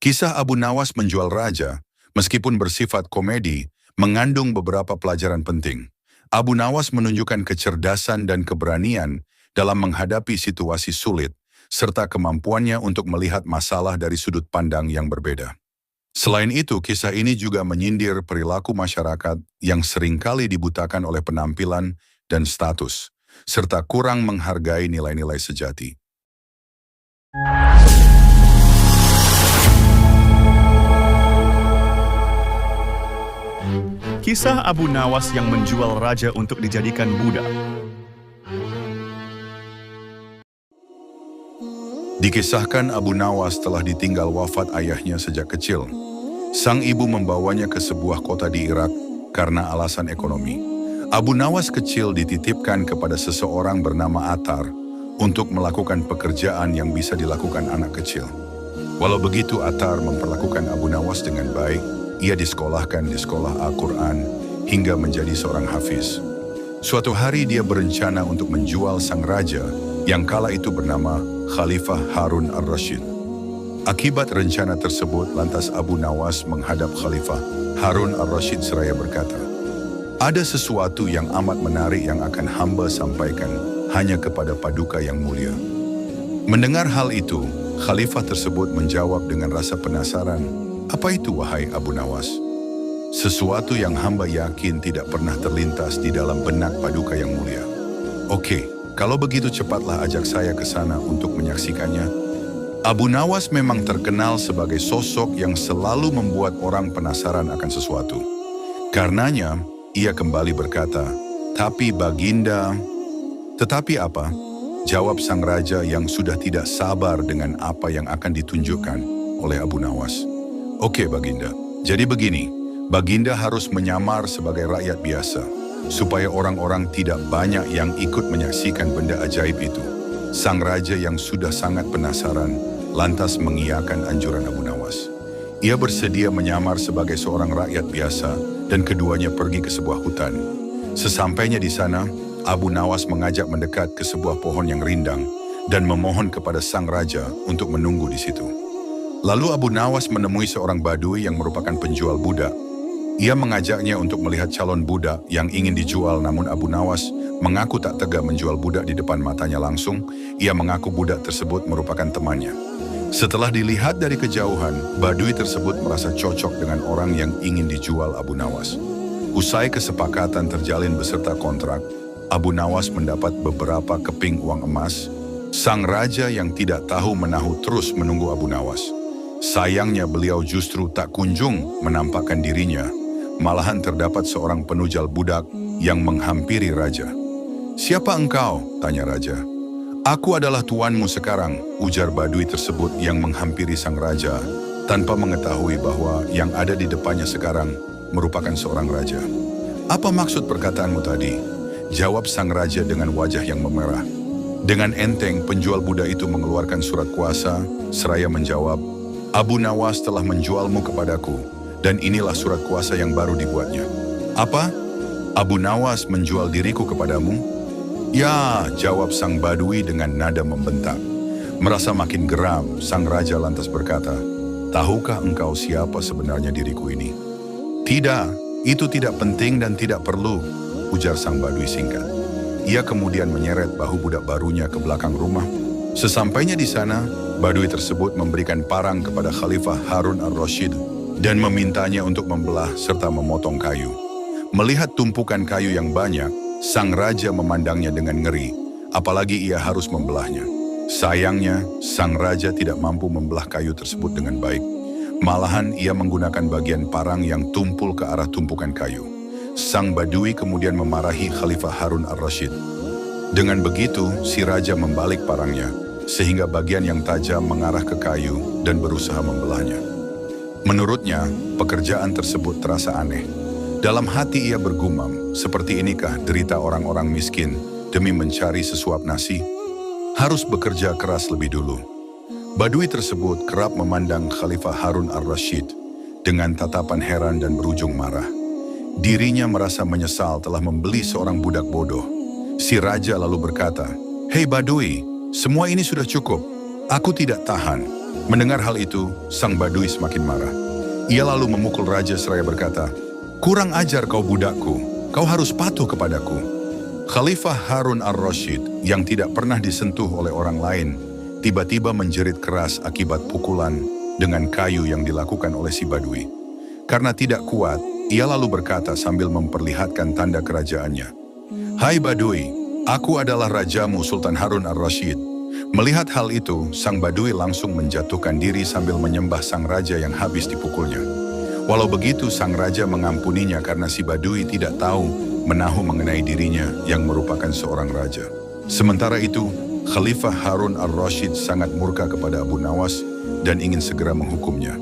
Kisah Abu Nawas menjual raja, meskipun bersifat komedi, mengandung beberapa pelajaran penting. Abu Nawas menunjukkan kecerdasan dan keberanian dalam menghadapi situasi sulit, serta kemampuannya untuk melihat masalah dari sudut pandang yang berbeda. Selain itu, kisah ini juga menyindir perilaku masyarakat yang seringkali dibutakan oleh penampilan dan status, serta kurang menghargai nilai-nilai sejati. Kisah Abu Nawas yang menjual raja untuk dijadikan budak. Dikisahkan Abu Nawas telah ditinggal wafat ayahnya sejak kecil. Sang ibu membawanya ke sebuah kota di Irak karena alasan ekonomi. Abu Nawas kecil dititipkan kepada seseorang bernama Atar untuk melakukan pekerjaan yang bisa dilakukan anak kecil. Walau begitu, Atar memperlakukan Abu Nawas dengan baik. Ia disekolahkan di sekolah Al-Quran hingga menjadi seorang hafiz. Suatu hari dia berencana untuk menjual sang raja yang kala itu bernama Khalifah Harun Ar-Rasyid. Akibat rencana tersebut, lantas Abu Nawas menghadap Khalifah Harun Ar-Rasyid seraya berkata, "Ada sesuatu yang amat menarik yang akan hamba sampaikan hanya kepada paduka yang mulia." Mendengar hal itu, Khalifah tersebut menjawab dengan rasa penasaran, "Apa itu, wahai Abu Nawas?" "Sesuatu yang hamba yakin tidak pernah terlintas di dalam benak paduka yang mulia." "Oke, kalau begitu cepatlah ajak saya ke sana untuk menyaksikannya." Abu Nawas memang terkenal sebagai sosok yang selalu membuat orang penasaran akan sesuatu. Karenanya, ia kembali berkata, "Tapi Baginda..." "Tetapi apa?" jawab sang raja yang sudah tidak sabar dengan apa yang akan ditunjukkan oleh Abu Nawas. "Oke, Baginda. Jadi begini, Baginda harus menyamar sebagai rakyat biasa, supaya orang-orang tidak banyak yang ikut menyaksikan benda ajaib itu." Sang raja yang sudah sangat penasaran, lantas mengiyakan anjuran Abu Nawas. Ia bersedia menyamar sebagai seorang rakyat biasa, dan keduanya pergi ke sebuah hutan. Sesampainya di sana, Abu Nawas mengajak mendekat ke sebuah pohon yang rindang, dan memohon kepada sang raja untuk menunggu di situ. Lalu Abu Nawas menemui seorang badui yang merupakan penjual budak. Ia mengajaknya untuk melihat calon budak yang ingin dijual, namun Abu Nawas mengaku tak tega menjual budak di depan matanya langsung. Ia mengaku budak tersebut merupakan temannya. Setelah dilihat dari kejauhan, badui tersebut merasa cocok dengan orang yang ingin dijual Abu Nawas. Usai kesepakatan terjalin beserta kontrak, Abu Nawas mendapat beberapa keping uang emas. Sang raja yang tidak tahu menahu terus menunggu Abu Nawas. Sayangnya beliau justru tak kunjung menampakkan dirinya. Malahan terdapat seorang penujal budak yang menghampiri raja. "Siapa engkau?" tanya raja. "Aku adalah tuanmu sekarang," ujar badui tersebut yang menghampiri sang raja, tanpa mengetahui bahwa yang ada di depannya sekarang merupakan seorang raja. "Apa maksud perkataanmu tadi?" jawab sang raja dengan wajah yang memerah. Dengan enteng, penjual budak itu mengeluarkan surat kuasa, seraya menjawab, "Abu Nawas telah menjualmu kepadaku, dan inilah surat kuasa yang baru dibuatnya." "Apa? Abu Nawas menjual diriku kepadamu?" "Ya," jawab sang badui dengan nada membentak. Merasa makin geram, sang raja lantas berkata, "Tahukah engkau siapa sebenarnya diriku ini?" "Tidak, itu tidak penting dan tidak perlu," ujar sang badui singkat. Ia kemudian menyeret bahu budak barunya ke belakang rumah. Sesampainya di sana, badui tersebut memberikan parang kepada Khalifah Harun Ar-Rasyid dan memintanya untuk membelah serta memotong kayu. Melihat tumpukan kayu yang banyak, sang raja memandangnya dengan ngeri, apalagi ia harus membelahnya. Sayangnya, sang raja tidak mampu membelah kayu tersebut dengan baik. Malahan ia menggunakan bagian parang yang tumpul ke arah tumpukan kayu. Sang badui kemudian memarahi Khalifah Harun Ar-Rasyid. Dengan begitu, si raja membalik parangnya, sehingga bagian yang tajam mengarah ke kayu dan berusaha membelahnya. Menurutnya, pekerjaan tersebut terasa aneh. Dalam hati ia bergumam, seperti inikah derita orang-orang miskin demi mencari sesuap nasi? Harus bekerja keras lebih dulu. Badui tersebut kerap memandang Khalifah Harun Ar-Rasyid dengan tatapan heran dan berujung marah. Dirinya merasa menyesal telah membeli seorang budak bodoh. Si raja lalu berkata, "Hei badui, semua ini sudah cukup. Aku tidak tahan. Mendengar hal itu, sang Badui semakin marah. Ia lalu memukul raja seraya berkata, "Kurang ajar kau budakku, kau harus patuh kepadaku." Khalifah Harun ar-Rasyid yang tidak pernah disentuh oleh orang lain, tiba-tiba menjerit keras akibat pukulan dengan kayu yang dilakukan oleh si Badui. Karena tidak kuat, ia lalu berkata sambil memperlihatkan tanda kerajaannya, "Hai Badui, aku adalah rajamu Sultan Harun ar-Rasyid." Melihat hal itu, sang Badui langsung menjatuhkan diri sambil menyembah sang raja yang habis dipukulnya. Walau begitu, sang raja mengampuninya karena si Badui tidak tahu menahu mengenai dirinya yang merupakan seorang raja. Sementara itu, Khalifah Harun ar-Rasyid sangat murka kepada Abu Nawas dan ingin segera menghukumnya.